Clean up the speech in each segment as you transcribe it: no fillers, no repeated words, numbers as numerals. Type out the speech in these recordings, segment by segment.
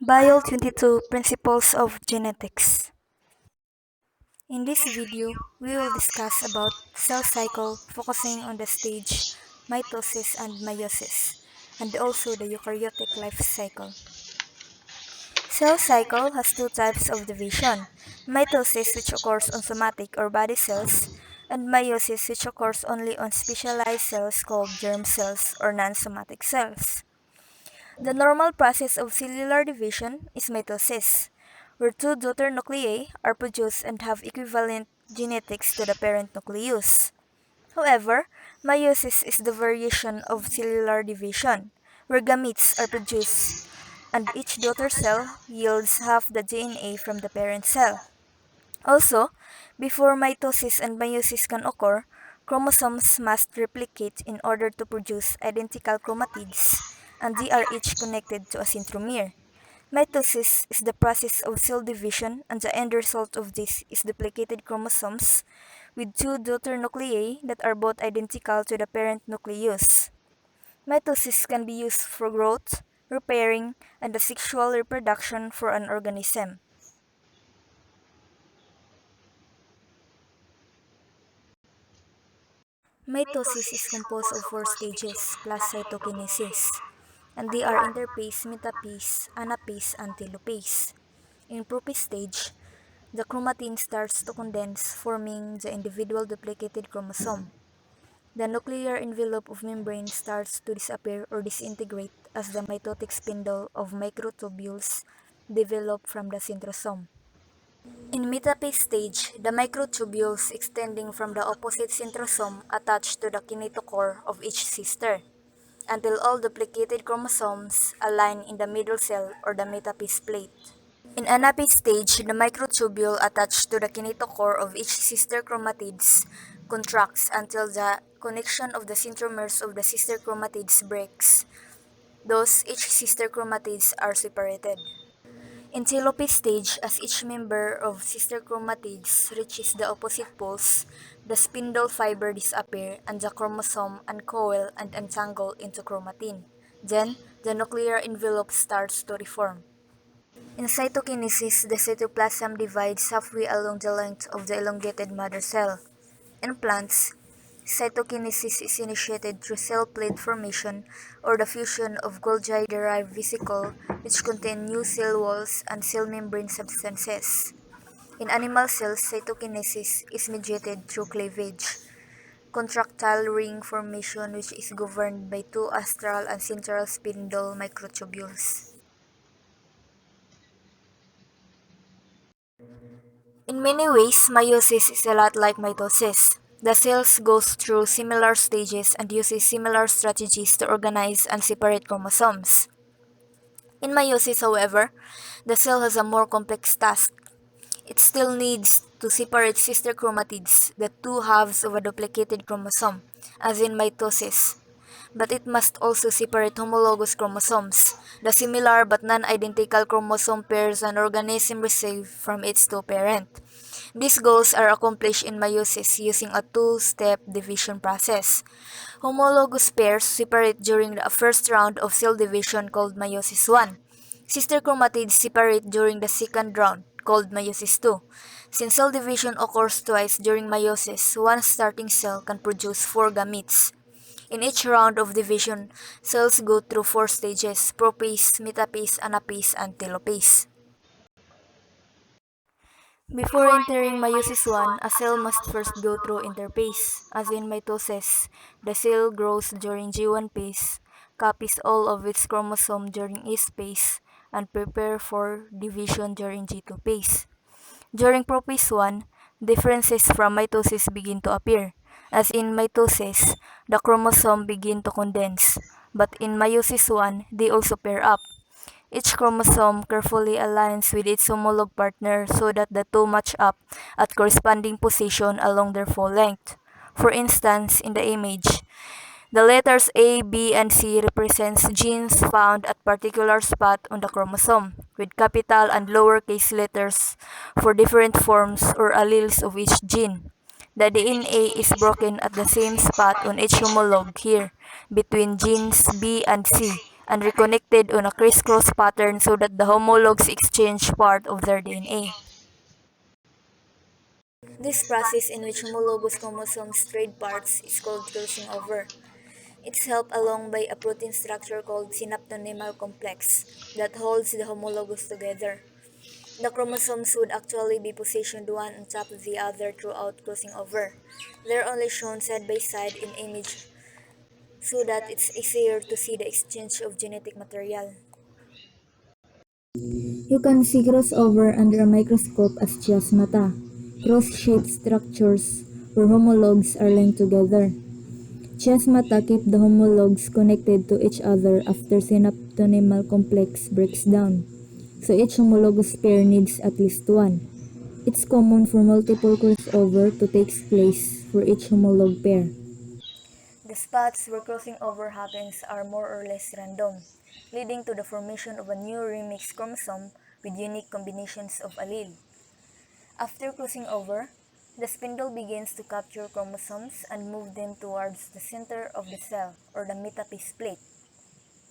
Biol22p-Principles of Genetics. In this video, we will discuss about cell cycle focusing on the stage mitosis and meiosis, and also the eukaryotic life cycle. Cell cycle has two types of division: mitosis, which occurs on somatic or body cells, and meiosis, which occurs only on specialized cells called germ cells or non-somatic cells. The normal process of cellular division is mitosis, where two daughter nuclei are produced and have equivalent genetics to the parent nucleus. However, meiosis is the variation of cellular division, where gametes are produced and each daughter cell yields half the DNA from the parent cell. Also, before mitosis and meiosis can occur, chromosomes must replicate in order to produce identical chromatids, and they are each connected to a centromere. Mitosis is the process of cell division, and the end result of this is duplicated chromosomes with two daughter nuclei that are both identical to the parent nucleus. Mitosis can be used for growth, repairing, and the sexual reproduction for an organism. Mitosis is composed of four stages plus cytokinesis, and they are interphase, metaphase, anaphase, and telophase. In prophase stage, the chromatin starts to condense, forming the individual duplicated chromosome. The nuclear envelope of membrane starts to disappear or disintegrate as the mitotic spindle of microtubules develop from the centrosome. In metaphase stage, the microtubules extending from the opposite centrosome attach to the kinetochore of each sister, until all duplicated chromosomes align in the middle cell or the metaphase plate. In anaphase stage, the microtubule attached to the kinetochore of each sister chromatids contracts until the connection of the centromeres of the sister chromatids breaks. Thus, each sister chromatids are separated. In telophase stage, as each member of sister chromatids reaches the opposite poles, the spindle fiber disappear and the chromosome uncoil and untangle into chromatin. Then, the nuclear envelope starts to reform. In cytokinesis, the cytoplasm divides halfway along the length of the elongated mother cell. In plants, cytokinesis is initiated through cell plate formation or the fusion of Golgi-derived vesicle which contain new cell walls and cell membrane substances. In animal cells, cytokinesis is mediated through cleavage, contractile ring formation which is governed by two astral and central spindle microtubules. In many ways, meiosis is a lot like mitosis. The cells goes through similar stages and uses similar strategies to organize and separate chromosomes. In meiosis, however, the cell has a more complex task. It still needs to separate sister chromatids, the two halves of a duplicated chromosome, as in mitosis. But it must also separate homologous chromosomes, the similar but non-identical chromosome pairs an organism receives from its two parents. These goals are accomplished in meiosis using a two-step division process. Homologous pairs separate during the first round of cell division called meiosis 1. Sister chromatids separate during the second round, called meiosis 2. Since cell division occurs twice during meiosis, one starting cell can produce 4 gametes. In each round of division, cells go through 4 stages: prophase, metaphase, anaphase, and telophase. Before entering meiosis 1, a cell must first go through interphase. As in mitosis, the cell grows during G1 phase, copies all of its chromosome during S phase, and prepare for division during G2 phase. During prophase 1, differences from mitosis begin to appear. As in mitosis, the chromosome begin to condense, but in meiosis 1, they also pair up. Each chromosome carefully aligns with its homolog partner so that the two match up at corresponding position along their full length. For instance, in the image, the letters A, B, and C represents genes found at particular spot on the chromosome, with capital and lowercase letters for different forms or alleles of each gene. The DNA is broken at the same spot on each homolog here, between genes B and C, and reconnected on a crisscross pattern so that the homologs exchange part of their DNA. This process in which homologous chromosomes trade parts is called crossing over. It's helped along by a protein structure called synaptonymal complex that holds the homologous together. The chromosomes would actually be positioned one on top of the other throughout crossing over. They're only shown side by side in image so that it's easier to see the exchange of genetic material. You can see crossover under a microscope as chiasmata, cross-shaped structures where homologs are linked together. Chiasmata keep the homologs connected to each other after synaptonymal complex breaks down, so each homologous pair needs at least one. It's common for multiple crossover to take place for each homolog pair. The spots where crossing over happens are more or less random, leading to the formation of a new remixed chromosome with unique combinations of allele. After crossing over, the spindle begins to capture chromosomes and move them towards the center of the cell or the metaphase plate.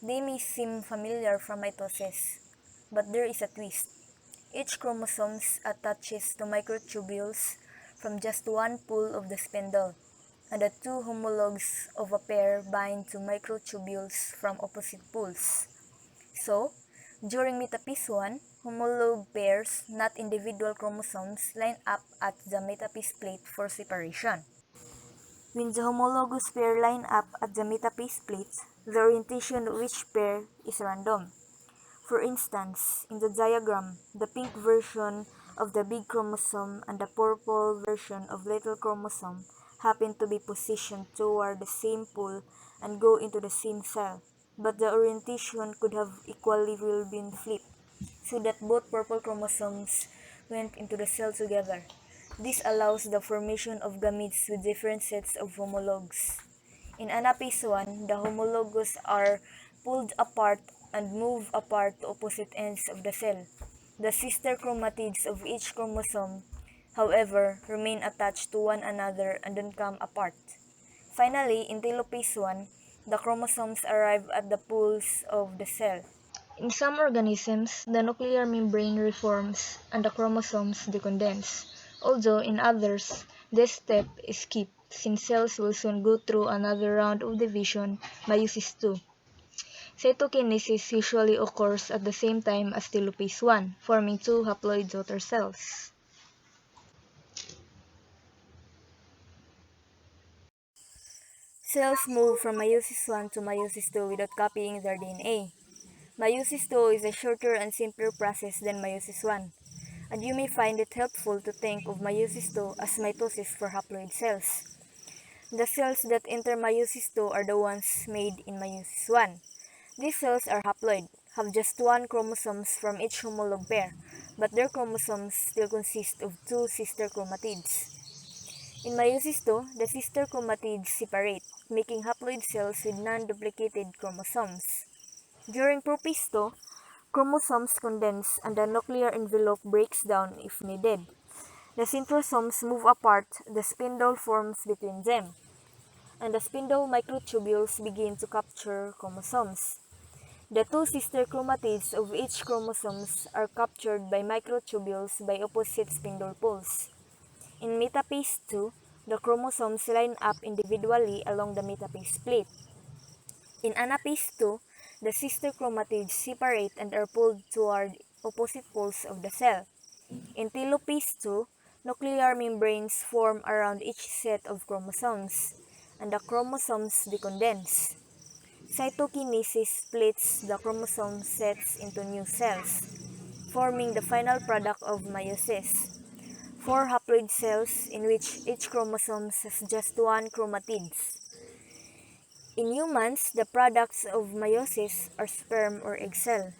They may seem familiar from mitosis, but there is a twist. Each chromosome attaches to microtubules from just one pole of the spindle, and the two homologs of a pair bind to microtubules from opposite poles. So, during metaphase 1, homolog pairs, not individual chromosomes, line up at the metaphase plate for separation. When the homologous pair line up at the metaphase plate, the orientation of each pair is random. For instance, in the diagram, the pink version of the big chromosome and the purple version of little chromosome happen to be positioned toward the same pole and go into the same cell, but the orientation could have equally well been flipped, so that both purple chromosomes went into the cell together. This allows the formation of gametes with different sets of homologs. In anaphase 1, the homologous are pulled apart and move apart to opposite ends of the cell. The sister chromatids of each chromosome, however, remain attached to one another and don't come apart. Finally, in telophase 1, the chromosomes arrive at the poles of the cell. In some organisms, the nuclear membrane reforms and the chromosomes decondense, although in others, this step is skipped since cells will soon go through another round of division, meiosis II. Cytokinesis usually occurs at the same time as telophase 1, forming two haploid daughter cells. Cells move from meiosis 1 to meiosis 2 without copying their DNA. Meiosis 2 is a shorter and simpler process than meiosis 1, and you may find it helpful to think of meiosis 2 as mitosis for haploid cells. The cells that enter meiosis 2 are the ones made in meiosis 1. These cells are haploid, have just one chromosomes from each homolog pair, but their chromosomes still consist of two sister chromatids. In meiosis 2, the sister chromatids separate, making haploid cells with non-duplicated chromosomes. During prophase 2, chromosomes condense and the nuclear envelope breaks down if needed. The centrosomes move apart, the spindle forms between them, and the spindle microtubules begin to capture chromosomes. The two sister chromatids of each chromosomes are captured by microtubules by opposite spindle poles. In metaphase 2, the chromosomes line up individually along the metaphase plate. In anaphase 2, the sister chromatids separate and are pulled toward opposite poles of the cell. In telophase 2, nuclear membranes form around each set of chromosomes, and the chromosomes decondense. Cytokinesis splits the chromosome sets into new cells, forming the final product of meiosis. Four haploid cells in which each chromosome has just one chromatid. In humans, the products of meiosis are sperm or egg cell.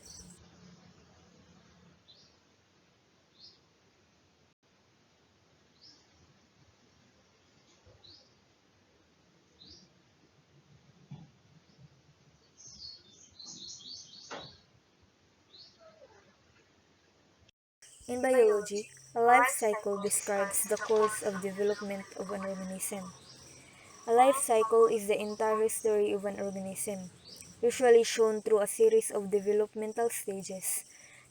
In biology, a life cycle describes the course of development of an organism. A life cycle is the entire history of an organism. usually shown through a series of developmental stages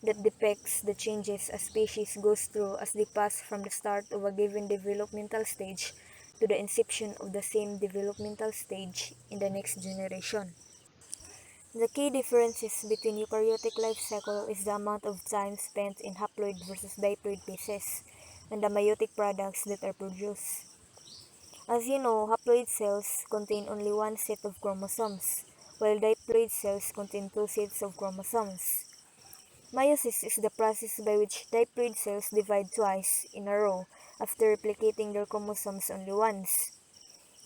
that depicts the changes a species goes through as they pass from the start of a given developmental stage to the inception of the same developmental stage in the next generation. The key differences between eukaryotic life cycle is the amount of time spent in haploid versus diploid phases and the meiotic products that are produced. As you know, haploid cells contain only one set of chromosomes, while diploid cells contain two sets of chromosomes. Meiosis is the process by which diploid cells divide twice in a row after replicating their chromosomes only once.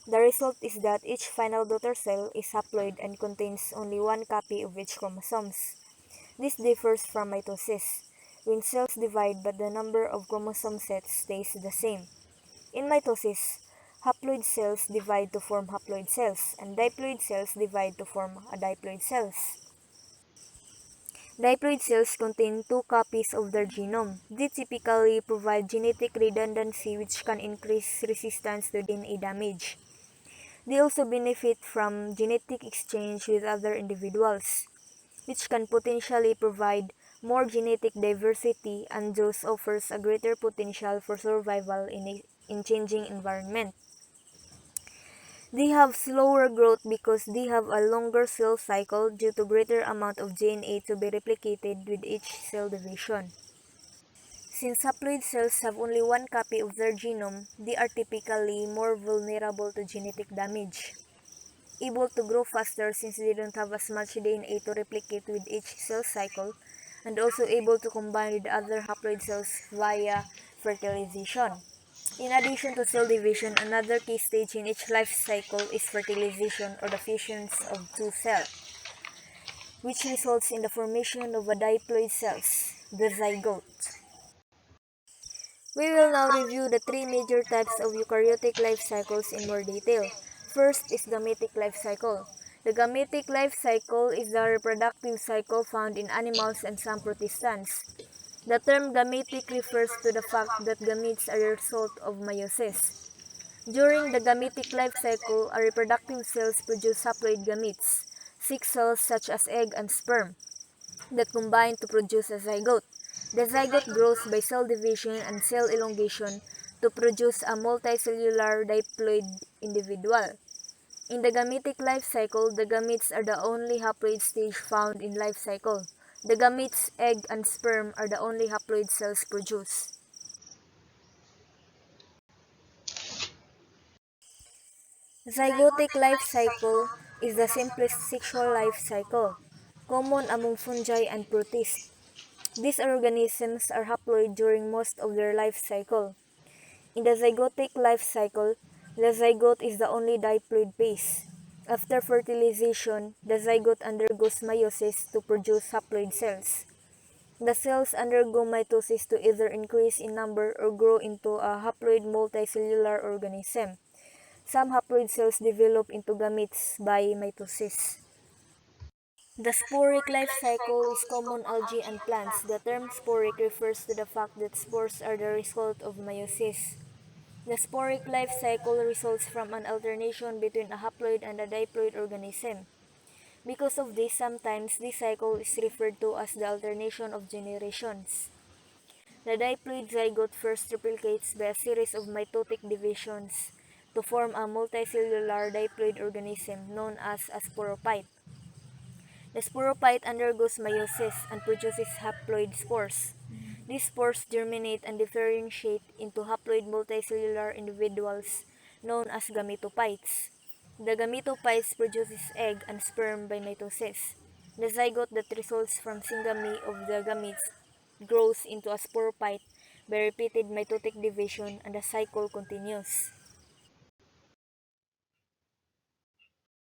The result is that each final daughter cell is haploid and contains only one copy of each chromosomes. This differs from mitosis, when cells divide but the number of chromosome sets stays the same. In mitosis, haploid cells divide to form haploid cells, and diploid cells divide to form a diploid cells. Diploid cells contain two copies of their genome. They typically provide genetic redundancy which can increase resistance to DNA damage. They also benefit from genetic exchange with other individuals, which can potentially provide more genetic diversity and thus offers a greater potential for survival in changing environment. They have slower growth because they have a longer cell cycle due to greater amount of DNA to be replicated with each cell division. Since haploid cells have only one copy of their genome, they are typically more vulnerable to genetic damage, able to grow faster since they don't have as much DNA to replicate with each cell cycle, and also able to combine with other haploid cells via fertilization. In addition to cell division, another key stage in each life cycle is fertilization or the fusion of two cells, which results in the formation of a diploid cells, the zygote. We will now review the three major types of eukaryotic life cycles in more detail. First is gametic life cycle. The gametic life cycle is the reproductive cycle found in animals and some protistans. The term gametic refers to the fact that gametes are a result of meiosis. During the gametic life cycle, our reproductive cells produce haploid gametes, six cells such as egg and sperm, that combine to produce a zygote. The zygote grows by cell division and cell elongation to produce a multicellular diploid individual. In the gametic life cycle, the gametes are the only haploid stage found in life cycle. The gametes, egg, and sperm are the only haploid cells produced. Zygotic life cycle is the simplest sexual life cycle, common among fungi and protists. These organisms are haploid during most of their life cycle. In the zygotic life cycle, the zygote is the only diploid phase. After fertilization, the zygote undergoes meiosis to produce haploid cells. The cells undergo mitosis to either increase in number or grow into a haploid multicellular organism. Some haploid cells develop into gametes by mitosis. The sporic life cycle is common algae and plants. The term sporic refers to the fact that spores are the result of meiosis. The sporic life cycle results from an alternation between a haploid and a diploid organism. Because of this, sometimes this cycle is referred to as the alternation of generations. The diploid zygote first replicates by a series of mitotic divisions to form a multicellular diploid organism known as a sporophyte. The sporophyte undergoes meiosis and produces haploid spores. These spores germinate and differentiate into haploid multicellular individuals known as gametophytes. The gametophytes produces egg and sperm by mitosis. The zygote that results from syngamy of the gametes grows into a sporophyte by repeated mitotic division and the cycle continues.